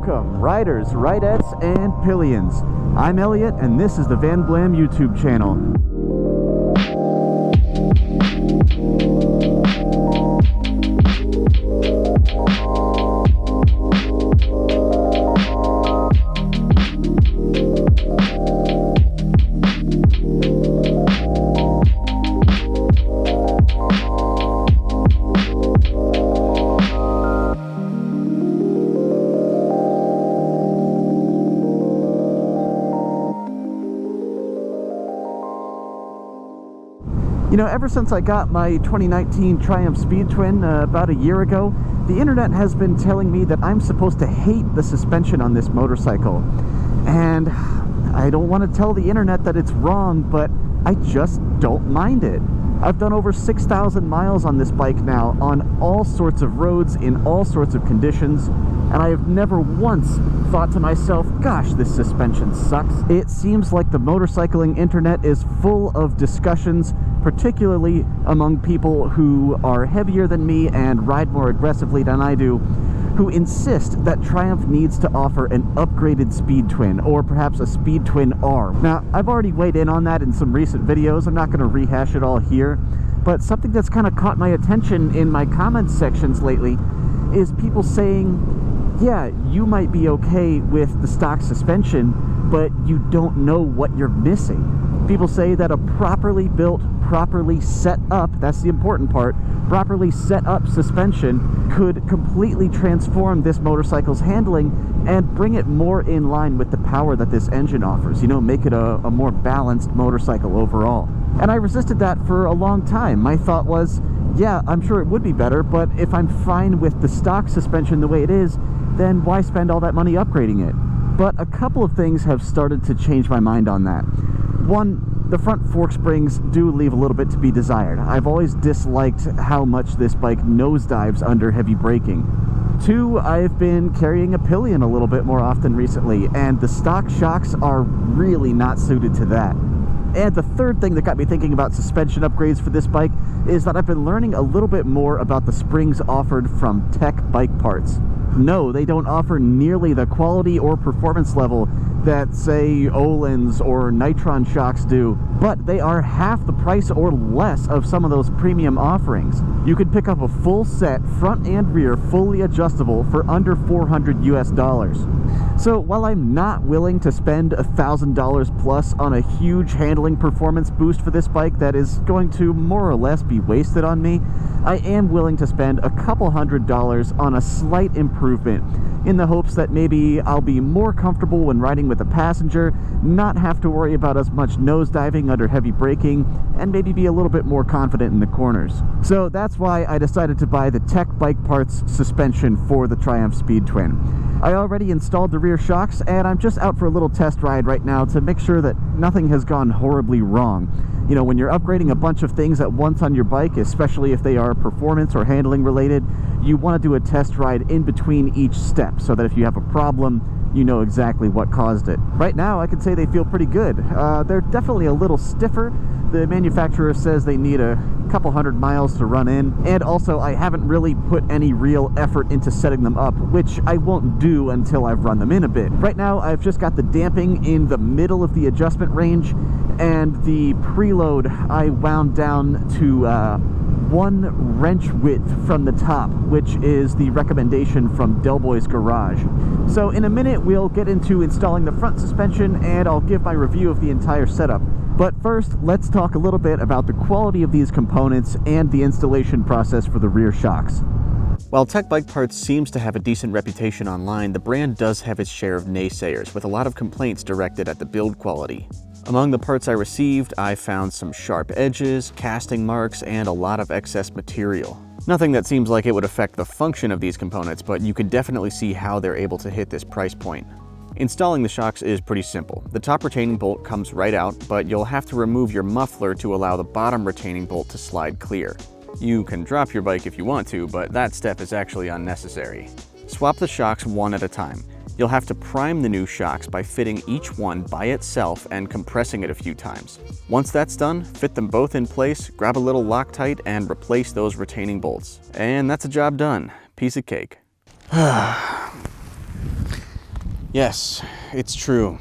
Welcome, riders, ridettes, and pillions. I'm Elliot, and this is the Van Blam YouTube channel. You know, ever since I got my 2019 Triumph Speed Twin about a year ago, the internet has been telling me that I'm supposed to hate the suspension on this motorcycle. And I don't want to tell the internet that it's wrong, but I just don't mind it. I've done over 6,000 miles on this bike now, on all sorts of roads, in all sorts of conditions, and I have never once thought to myself, gosh, this suspension sucks. It seems like the motorcycling internet is full of discussions, particularly among people who are heavier than me and ride more aggressively than I do, who insist that Triumph needs to offer an upgraded Speed Twin, or perhaps a Speed Twin R. Now, I've already weighed in on that in some recent videos. I'm not going to rehash it all here, but something that's kind of caught my attention in my comments sections lately is people saying, yeah, you might be okay with the stock suspension, but you don't know what you're missing. People say that a properly built, properly set up, that's the important part, properly set up suspension could completely transform this motorcycle's handling and bring it more in line with the power that this engine offers, you know, make it a more balanced motorcycle overall. And I resisted that for a long time. My thought was, yeah, I'm sure it would be better, but if I'm fine with the stock suspension the way it is, then why spend all that money upgrading it? But a couple of things have started to change my mind on that. One, the front fork springs do leave a little bit to be desired. I've always disliked how much this bike nosedives under heavy braking. Two, I've been carrying a pillion a little bit more often recently, and the stock shocks are really not suited to that. And the third thing that got me thinking about suspension upgrades for this bike is that I've been learning a little bit more about the springs offered from Tec Bike Parts. No, they don't offer nearly the quality or performance level that, say, Öhlins or Nitron shocks do, but they are half the price or less of some of those premium offerings. You can pick up a full set, front and rear, fully adjustable for under $400 US. So while I'm not willing to spend $1,000 plus on a huge handling performance boost for this bike that is going to more or less be wasted on me, I am willing to spend a couple $100s on a slight improvement in the hopes that maybe I'll be more comfortable when riding with a passenger, not have to worry about as much nosediving under heavy braking, and maybe be a little bit more confident in the corners. So that's why I decided to buy the Tec Bike Parts suspension for the Triumph Speed Twin. I already installed the rear shocks, and I'm just out for a little test ride right now to make sure that nothing has gone horribly wrong. You know, when you're upgrading a bunch of things at once on your bike, especially if they are performance or handling related, you want to do a test ride in between each step so that if you have a problem, you know exactly what caused it. Right now, I can say they feel pretty good. They're definitely a little stiffer. The manufacturer says they need a couple hundred miles to run in, and also I haven't really put any real effort into setting them up, which I won't do until I've run them in a bit. Right now, I've just got the damping in the middle of the adjustment range, and the preload I wound down to one wrench width from the top, which is the recommendation from Del Boy's Garage. So in a minute, we'll get into installing the front suspension, and I'll give my review of the entire setup. But first, let's talk a little bit about the quality of these components and the installation process for the rear shocks. While Tec Bike Parts seems to have a decent reputation online, the brand does have its share of naysayers, with a lot of complaints directed at the build quality. Among the parts I received, I found some sharp edges, casting marks, and a lot of excess material. Nothing that seems like it would affect the function of these components, but you can definitely see how they're able to hit this price point. Installing the shocks is pretty simple. The top retaining bolt comes right out, but you'll have to remove your muffler to allow the bottom retaining bolt to slide clear. You can drop your bike if you want to, but that step is actually unnecessary. Swap the shocks one at a time. You'll have to prime the new shocks by fitting each one by itself and compressing it a few times. Once that's done, fit them both in place, grab a little Loctite, and replace those retaining bolts. And that's a job done. Piece of cake. Yes, it's true.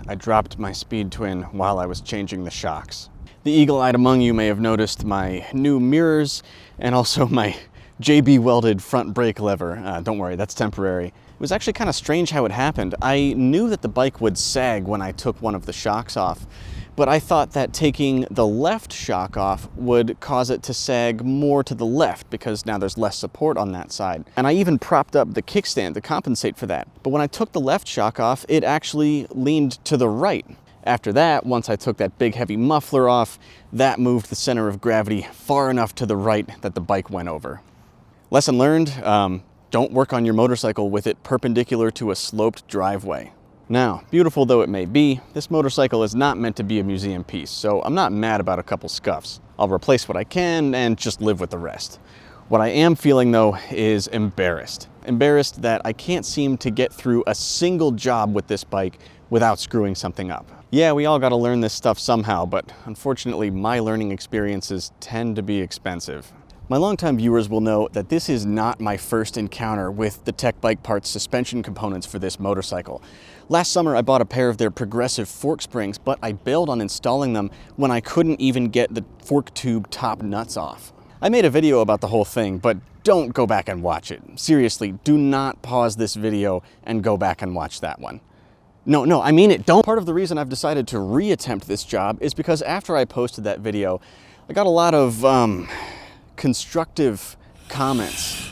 I dropped my Speed Twin while I was changing the shocks. The eagle-eyed among you may have noticed my new mirrors and also my JB welded front brake lever. Don't worry, that's temporary. It was actually kind of strange how it happened. I knew that the bike would sag when I took one of the shocks off, but I thought that taking the left shock off would cause it to sag more to the left because now there's less support on that side. And I even propped up the kickstand to compensate for that. But when I took the left shock off, it actually leaned to the right. After that, once I took that big heavy muffler off, that moved the center of gravity far enough to the right that the bike went over. Lesson learned, don't work on your motorcycle with it perpendicular to a sloped driveway. Now, beautiful though it may be, this motorcycle is not meant to be a museum piece, so I'm not mad about a couple scuffs. I'll replace what I can and just live with the rest. What I am feeling though is embarrassed. Embarrassed that I can't seem to get through a single job with this bike without screwing something up. Yeah, we all gotta learn this stuff somehow, but unfortunately my learning experiences tend to be expensive. My longtime viewers will know that this is not my first encounter with the Tec Bike Parts suspension components for this motorcycle. Last summer I bought a pair of their progressive fork springs, but I bailed on installing them when I couldn't even get the fork tube top nuts off. I made a video about the whole thing, but don't go back and watch it. Seriously, do not pause this video and go back and watch that one. No, I mean it, don't. Part of the reason I've decided to reattempt this job is because after I posted that video, I got a lot of, constructive comments.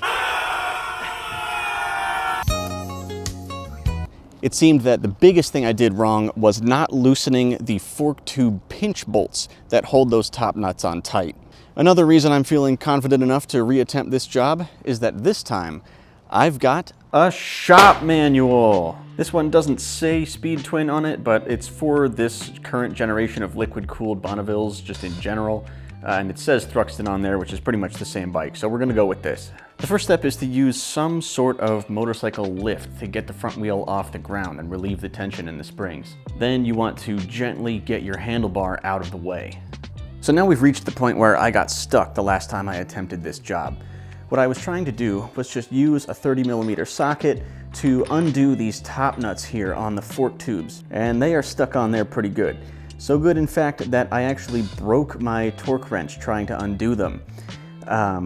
It seemed that the biggest thing I did wrong was not loosening the fork tube pinch bolts that hold those top nuts on tight. Another reason I'm feeling confident enough to reattempt this job is that this time I've got a shop manual. This one doesn't say Speed Twin on it, but it's for this current generation of liquid-cooled Bonnevilles just in general. And it says Thruxton on there, which is pretty much the same bike, so we're gonna go with this. The first step is to use some sort of motorcycle lift to get the front wheel off the ground and relieve the tension in the springs. Then you want to gently get your handlebar out of the way. So now we've reached the point where I got stuck the last time I attempted this job. What I was trying to do was just use a 30mm socket to undo these top nuts here on the fork tubes, and they are stuck on there pretty good. So good, in fact, that I actually broke my torque wrench trying to undo them.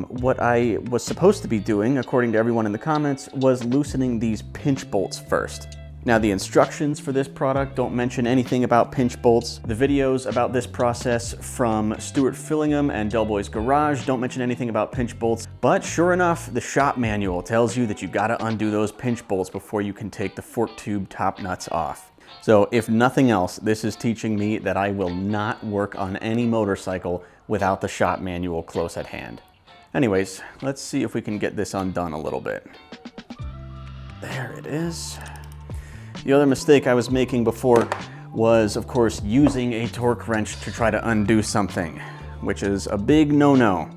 What I was supposed to be doing, according to everyone in the comments, was loosening these pinch bolts first. Now, the instructions for this product don't mention anything about pinch bolts. The videos about this process from Stuart Fillingham and Del Boy's Garage don't mention anything about pinch bolts. But sure enough, the shop manual tells you that you gotta undo those pinch bolts before you can take the fork tube top nuts off. So if nothing else, this is teaching me that I will not work on any motorcycle without the shop manual close at hand. Anyways, let's see if we can get this undone a little bit. There it is. The other mistake I was making before was, of course, using a torque wrench to try to undo something, which is a big no-no.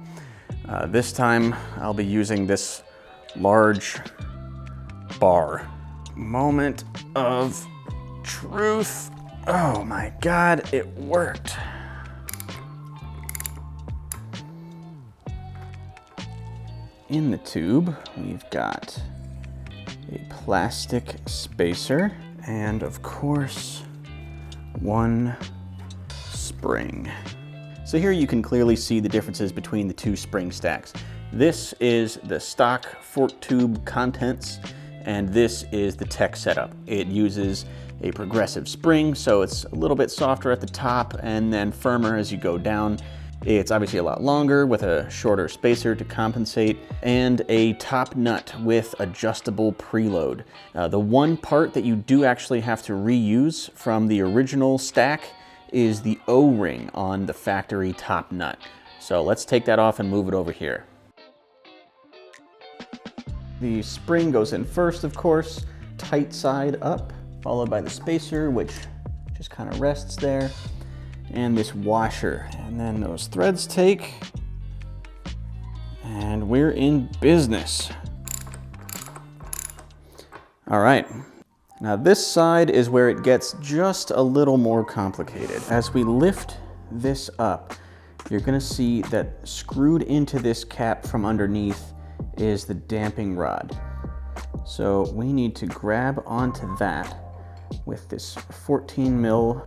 This time, I'll be using this large bar. Moment of truth. Oh my God, it worked. In the tube, we've got a plastic spacer and, of course, one spring. So here you can clearly see the differences between the two spring stacks. This is the stock fork tube contents, and this is the Tec setup. It uses a progressive spring, so it's a little bit softer at the top and then firmer as you go down. It's obviously a lot longer with a shorter spacer to compensate, and a top nut with adjustable preload. The one part that you do actually have to reuse from the original stack is the O-ring on the factory top nut. So let's take that off and move it over here. The spring goes in first, of course, tight side up, followed by the spacer, which just kind of rests there, and this washer. And then those threads take, and we're in business. All right, now this side is where it gets just a little more complicated. As we lift this up, you're gonna see that screwed into this cap from underneath is the damping rod. So we need to grab onto that with this 14 mil.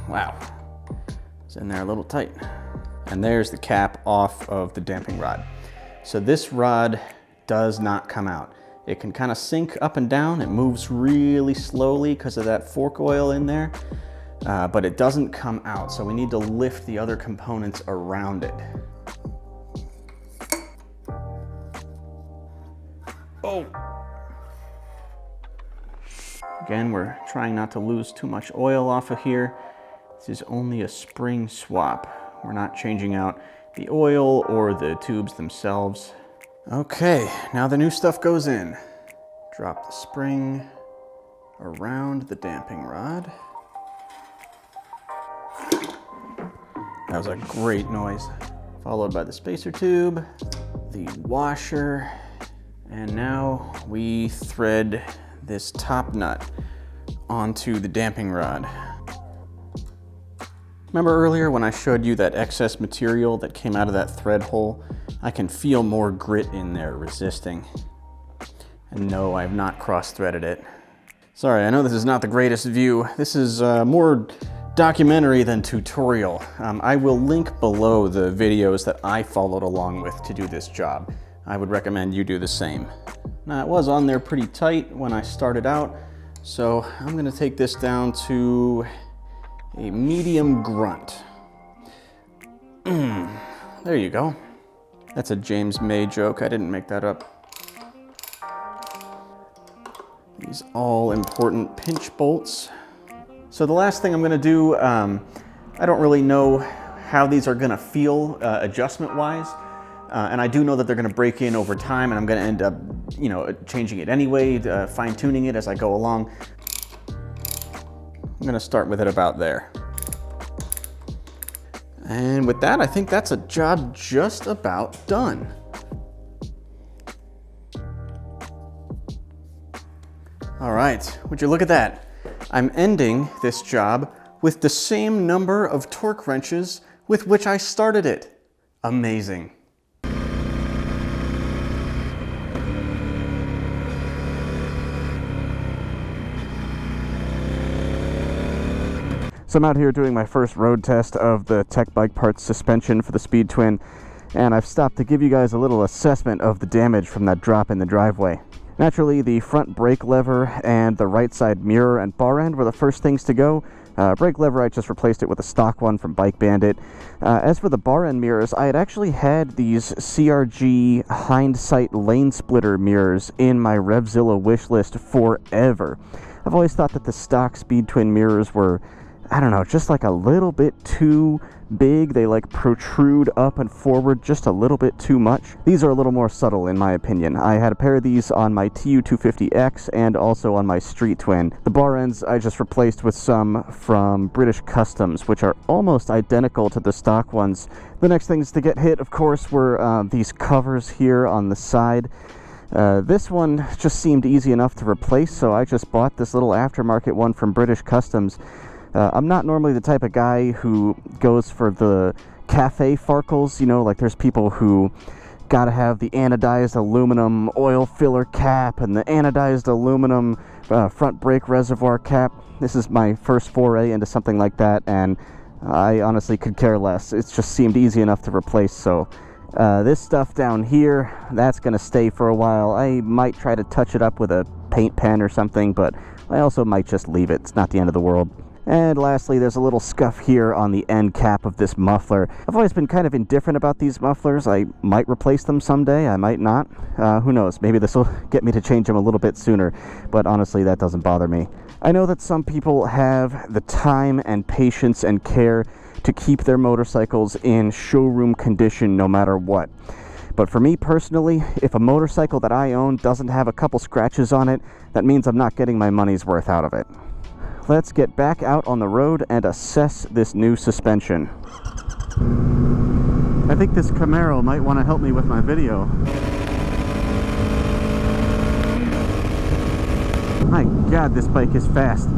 Wow, it's in there a little tight. And there's the cap off of the damping rod. So this rod does not come out. It can kind of sink up and down. It moves really slowly because of that fork oil in there, but it doesn't come out. So we need to lift the other components around it. Oh. Again, we're trying not to lose too much oil off of here. This is only a spring swap. We're not changing out the oil or the tubes themselves. Okay, now the new stuff goes in. Drop the spring around the damping rod. That was a great noise. Followed by the spacer tube, the washer, and now we thread this top nut onto the damping rod. Remember earlier when I showed you that excess material that came out of that thread hole? I can feel more grit in there resisting. And no, I have not cross-threaded it. Sorry, I know this is not the greatest view. This is more documentary than tutorial. I will link below the videos that I followed along with to do this job. I would recommend you do the same. Now, it was on there pretty tight when I started out, so I'm gonna take this down to a medium grunt. There you go. That's a James May joke. I didn't make that up. These all important pinch bolts. So the last thing I'm gonna do, I don't really know how these are gonna feel adjustment-wise. And I do know that they're gonna break in over time, and I'm gonna end up, you know, changing it anyway, fine-tuning it as I go along. I'm gonna start with it about there. And with that, I think that's a job just about done. All right, would you look at that? I'm ending this job with the same number of torque wrenches with which I started it. Amazing. So I'm out here doing my first road test of the Tec Bike Parts suspension for the Speed Twin, and I've stopped to give you guys a little assessment of the damage from that drop in the driveway. Naturally, the front brake lever and the right side mirror and bar end were the first things to go. Brake lever, I just replaced it with a stock one from Bike Bandit. As for the bar end mirrors, I had actually had these CRG hindsight lane splitter mirrors in my Revzilla wish list forever. I've always thought that the stock Speed Twin mirrors were, I don't know, just like a little bit too big. They like protrude up and forward just a little bit too much. These are a little more subtle in my opinion. I had a pair of these on my TU250X and also on my Street Twin. The bar ends I just replaced with some from British Customs, which are almost identical to the stock ones. The next things to get hit, of course, were these covers here on the side. This one just seemed easy enough to replace, so I just bought this little aftermarket one from British Customs. I'm not normally the type of guy who goes for the cafe farkles, you know, like there's people who gotta have the anodized aluminum oil filler cap and the anodized aluminum front brake reservoir cap. This is my first foray into something like that, and I honestly could care less. It just seemed easy enough to replace, so this stuff down here, that's gonna stay for a while. I might try to touch it up with a paint pen or something, but I also might just leave it. It's not the end of the world. And lastly, there's a little scuff here on the end cap of this muffler. I've always been kind of indifferent about these mufflers. I might replace them someday, I might not. Who knows, maybe this will get me to change them a little bit sooner, but honestly, that doesn't bother me. I know that some people have the time and patience and care to keep their motorcycles in showroom condition no matter what. But for me personally, if a motorcycle that I own doesn't have a couple scratches on it, that means I'm not getting my money's worth out of it. Let's get back out on the road and assess this new suspension. I think this Camaro might want to help me with my video. My God, this bike is fast.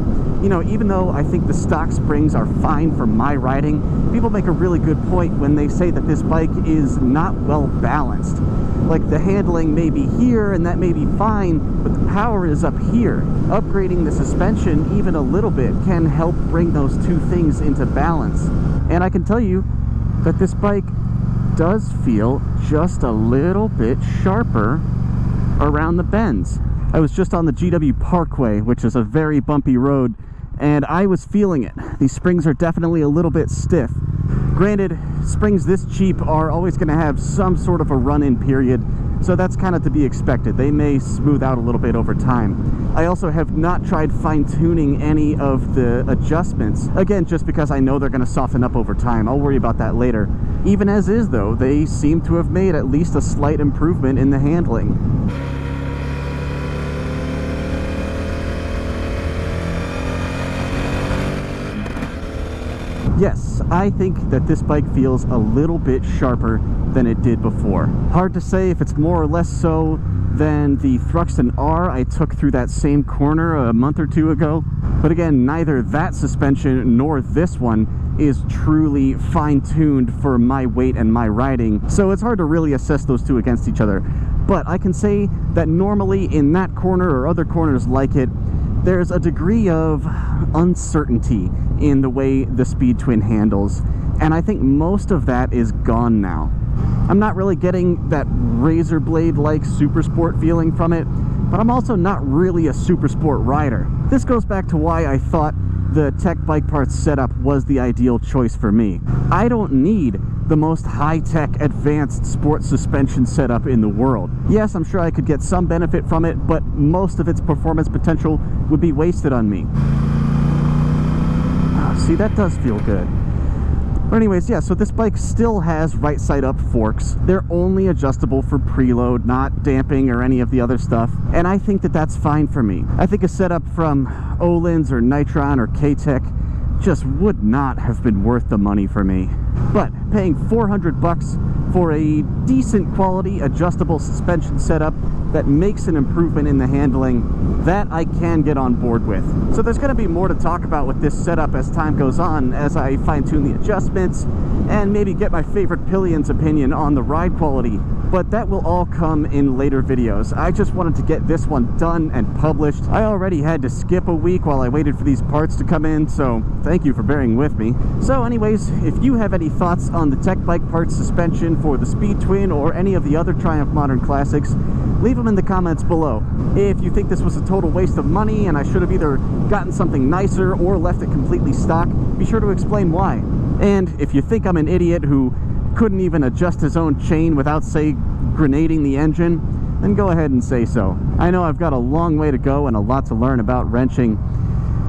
You know, even though I think the stock springs are fine for my riding, people make a really good point when they say that this bike is not well balanced. Like, the handling may be here and that may be fine, but the power is up here. Upgrading the suspension even a little bit can help bring those two things into balance. And I can tell you that this bike does feel just a little bit sharper around the bends. I was just on the GW Parkway, which is a very bumpy road, and I was feeling it. These springs are definitely a little bit stiff. Granted, springs this cheap are always going to have some sort of a run-in period, so that's kind of to be expected. They may smooth out a little bit over time. I also have not tried fine-tuning any of the adjustments, again, just because I know they're going to soften up over time. I'll worry about that later. Even as is, though, they seem to have made at least a slight improvement in the handling. Yes, I think that this bike feels a little bit sharper than it did before. Hard to say if it's more or less so than the Thruxton R I took through that same corner a month or two ago. But again, neither that suspension nor this one is truly fine-tuned for my weight and my riding, so it's hard to really assess those two against each other. But I can say that normally in that corner or other corners like it, there's a degree of uncertainty in the way the Speed Twin handles, and I think most of that is gone now. I'm not really getting that razor blade-like super sport feeling from it, but I'm also not really a super sport rider. This goes back to why I thought the Tec Bike Parts setup was the ideal choice for me. I don't need the most high-tech advanced sports suspension setup in the world. Yes, I'm sure I could get some benefit from it, but most of its performance potential would be wasted on me. Oh, see, that does feel good. But anyways, yeah, so this bike still has right side up forks. They're only adjustable for preload, not damping or any of the other stuff. And I think that that's fine for me. I think a setup from Öhlins or Nitron or K-Tech just would not have been worth the money for me. But paying 400 bucks for a decent quality adjustable suspension setup that makes an improvement in the handling, that I can get on board with. So there's going to be more to talk about with this setup as time goes on, as I fine-tune the adjustments and maybe get my favorite Pillion's opinion on the ride quality. But that will all come in later videos. I just wanted to get this one done and published. I already had to skip a week while I waited for these parts to come in, so thank you for bearing with me. So anyways, if you have any thoughts on the Tec Bike Parts suspension for the Speed Twin or any of the other Triumph Modern Classics, leave them in the comments below. If you think this was a total waste of money and I should have either gotten something nicer or left it completely stock, be sure to explain why. And if you think I'm an idiot who couldn't even adjust his own chain without, say, grenading the engine, then go ahead and say so. I know I've got a long way to go and a lot to learn about wrenching.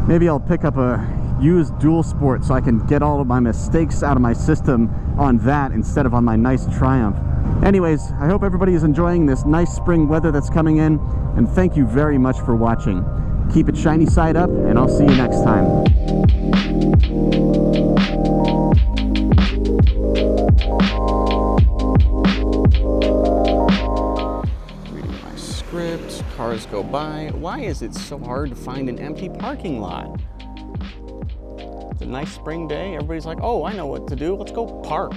Maybe I'll pick up a used Dual Sport so I can get all of my mistakes out of my system on that instead of on my nice Triumph. Anyways, I hope everybody is enjoying this nice spring weather that's coming in, and thank you very much for watching. Keep it shiny side up, and I'll see you next time. Cars go by. Why is it so hard to find an empty parking lot? It's a nice spring day. Everybody's like, oh, I know what to do. Let's go park.